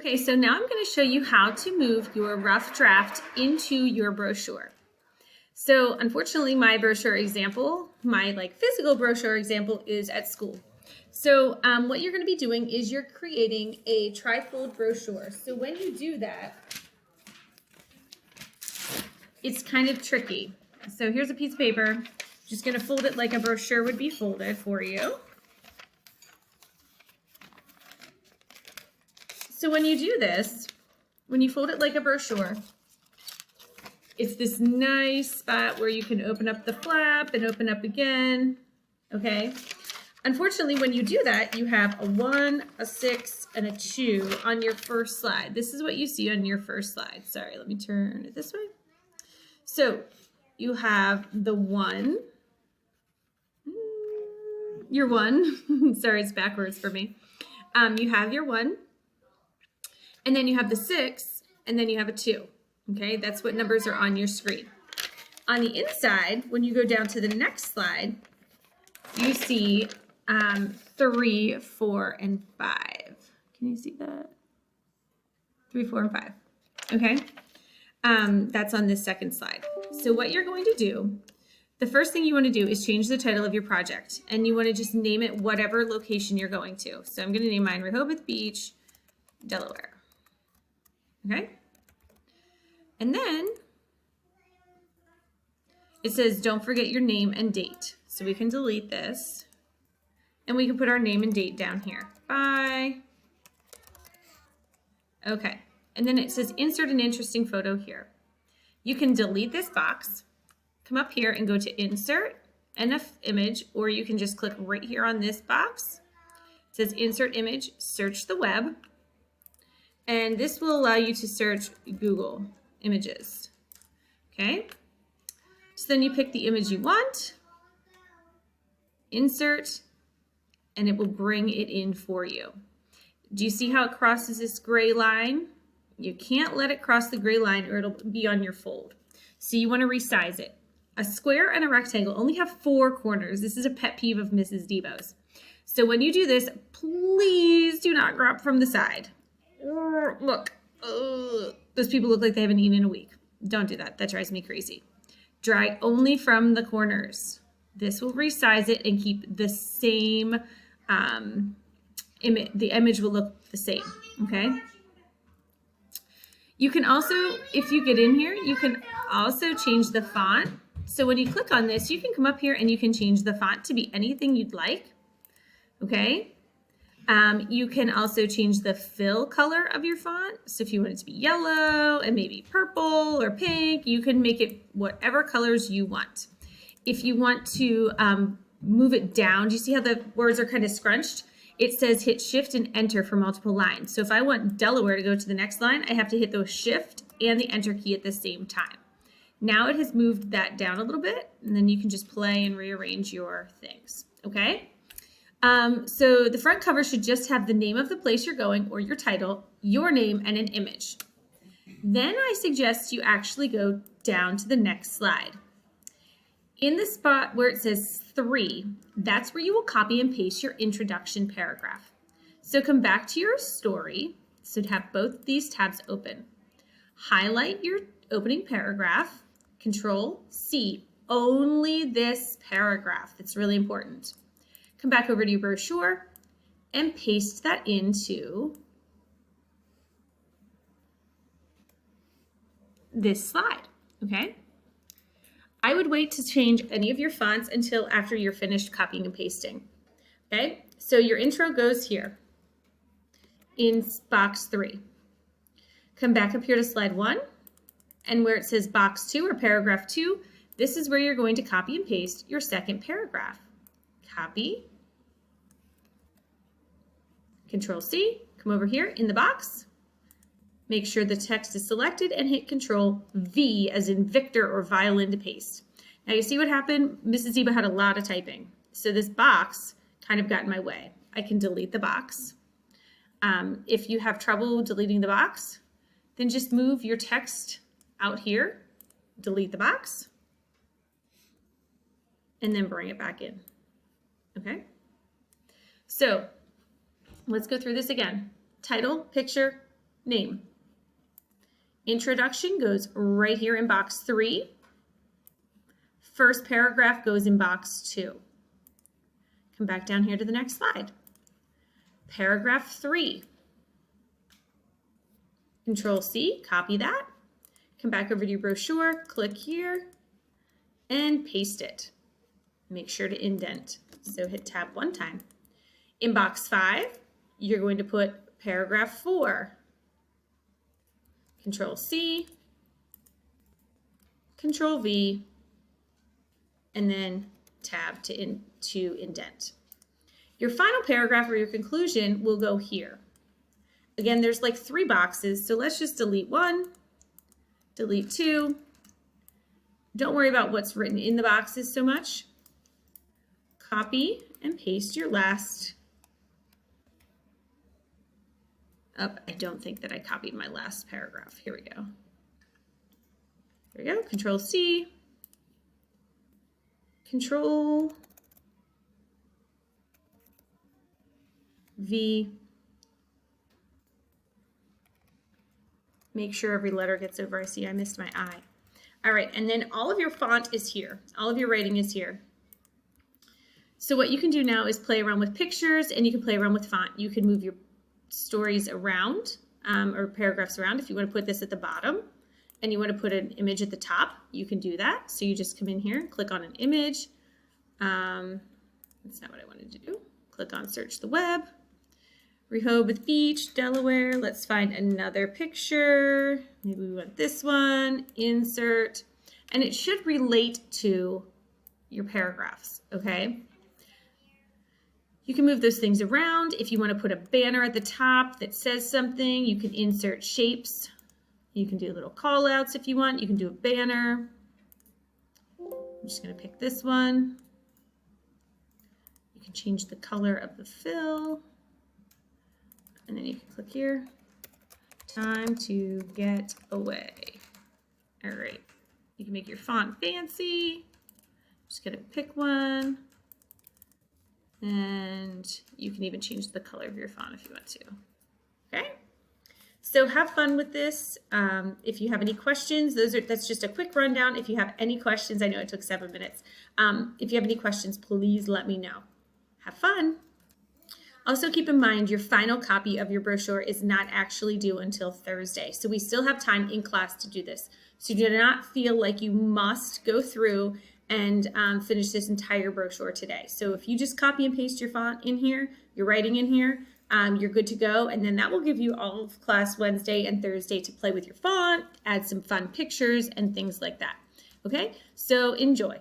Okay, so now I'm going to show you how to move your rough draft into your brochure. So unfortunately, my brochure example, my physical brochure example is at school. So what you're going to be doing is you're creating a trifold brochure. So when you do that, it's kind of tricky. So here's a piece of paper. Just going to fold it like a brochure would be folded for you. So when you do this, when you fold it like a brochure, it's this nice spot where you can open up the flap and open up again, okay? Unfortunately, when you do that, you have a 1, a 6, and a 2 on your first slide. This is what you see on your first slide. Sorry, let me turn it this way. So you have the 1, your 1, sorry, it's backwards for me. You have your 1, and then you have the 6, and then you have a 2. Okay, that's what numbers are on your screen. On the inside, when you go down to the next slide, you see 3, 4, and 5. Can you see that? 3, 4, and 5. Okay, that's on this second slide. So what you're going to do, the first thing you want to do is change the title of your project, and you want to just name it whatever location you're going to. So I'm going to name mine Rehoboth Beach, Delaware. Okay. And then it says, don't forget your name and date. So we can delete this and we can put our name and date down here. Bye. Okay. And then it says, insert an interesting photo here. You can delete this box, come up here and go to insert and image, or you can just click right here on this box. It says insert image, search the web. And this will allow you to search Google images. Okay, so then you pick the image you want, insert, and it will bring it in for you. Do you see how it crosses this gray line? You can't let it cross the gray line or it'll be on your fold. So you want to resize it. A square and a rectangle only have 4 corners. This is a pet peeve of Mrs. Debo's. So when you do this, please do not grab from the side. Look, those people look like they haven't eaten in a week. Don't do that. That drives me crazy. Drag only from the corners. This will resize it and keep the same image. The image will look the same, okay? You can also, if you get in here, you can also change the font. So when you click on this, you can come up here and you can change the font to be anything you'd like, okay? You can also change the fill color of your font. So if you want it to be yellow and maybe purple or pink, you can make it whatever colors you want. If you want to move it down, do you see how the words are kind of scrunched? It says hit shift and enter for multiple lines. So if I want Delaware to go to the next line, I have to hit the shift and the enter key at the same time. Now it has moved that down a little bit, and then you can just play and rearrange your things, okay? So the front cover should just have the name of the place you're going or your title, your name, and an image. Then I suggest you actually go down to the next slide. In the spot where it says 3, that's where you will copy and paste your introduction paragraph. So come back to your story, so to have both these tabs open. Highlight your opening paragraph, Control C, only this paragraph. It's really important. Come back over to your brochure and paste that into this slide, okay? I would wait to change any of your fonts until after you're finished copying and pasting, okay? So your intro goes here in box 3. Come back up here to slide 1, and where it says box 2 or paragraph 2, this is where you're going to copy and paste your second paragraph. Copy, Control C, come over here in the box, make sure the text is selected and hit Control V as in Victor or violin to paste. Now you see what happened? Mrs. Debo had a lot of typing. So this box kind of got in my way. I can delete the box. If you have trouble deleting the box, then just move your text out here, delete the box, and then bring it back in, okay? So let's go through this again. Title, picture, name. Introduction goes right here in box 3. First paragraph goes in box 2. Come back down here to the next slide. Paragraph 3. Control C, copy that. Come back over to your brochure, click here, and paste it. Make sure to indent. So hit tab one time. In box 5, you're going to put paragraph 4. Control C, Control V, and then tab to indent. Your final paragraph or your conclusion will go here. Again, there's like 3 boxes, so let's just delete 1, delete 2. Don't worry about what's written in the boxes so much. Copy and paste your last. I don't think that I copied my last paragraph. Here we go. There we go. Control C. Control V. Make sure every letter gets over. I see I missed my I. All right, and then all of your font is here. All of your writing is here. So what you can do now is play around with pictures, and you can play around with font. You can move your stories around or paragraphs around. If you want to put this at the bottom and you want to put an image at the top, you can do that. So you just come in here, click on an image. That's not what I wanted to do. Click on search the web. Rehoboth Beach, Delaware. Let's find another picture. Maybe we want this one. Insert. And it should relate to your paragraphs, okay? You can move those things around. If you want to put a banner at the top that says something, you can insert shapes. You can do little call outs if you want. You can do a banner. I'm just going to pick this one. You can change the color of the fill. And then you can click here. Time to get away. All right. You can make your font fancy. Just going to pick one. And you can even change the color of your font if you want to. Okay? So have fun with this. If you have any questions, that's just a quick rundown. If you have any questions, I know it took 7 minutes. If you have any questions, please let me know. Have fun. Also keep in mind your final copy of your brochure is not actually due until Thursday. So we still have time in class to do this. So do not feel like you must go through and finish this entire brochure today. So if you just copy and paste your font in here, your writing in here, you're good to go. And then that will give you all of class Wednesday and Thursday to play with your font, add some fun pictures and things like that. Okay, so enjoy.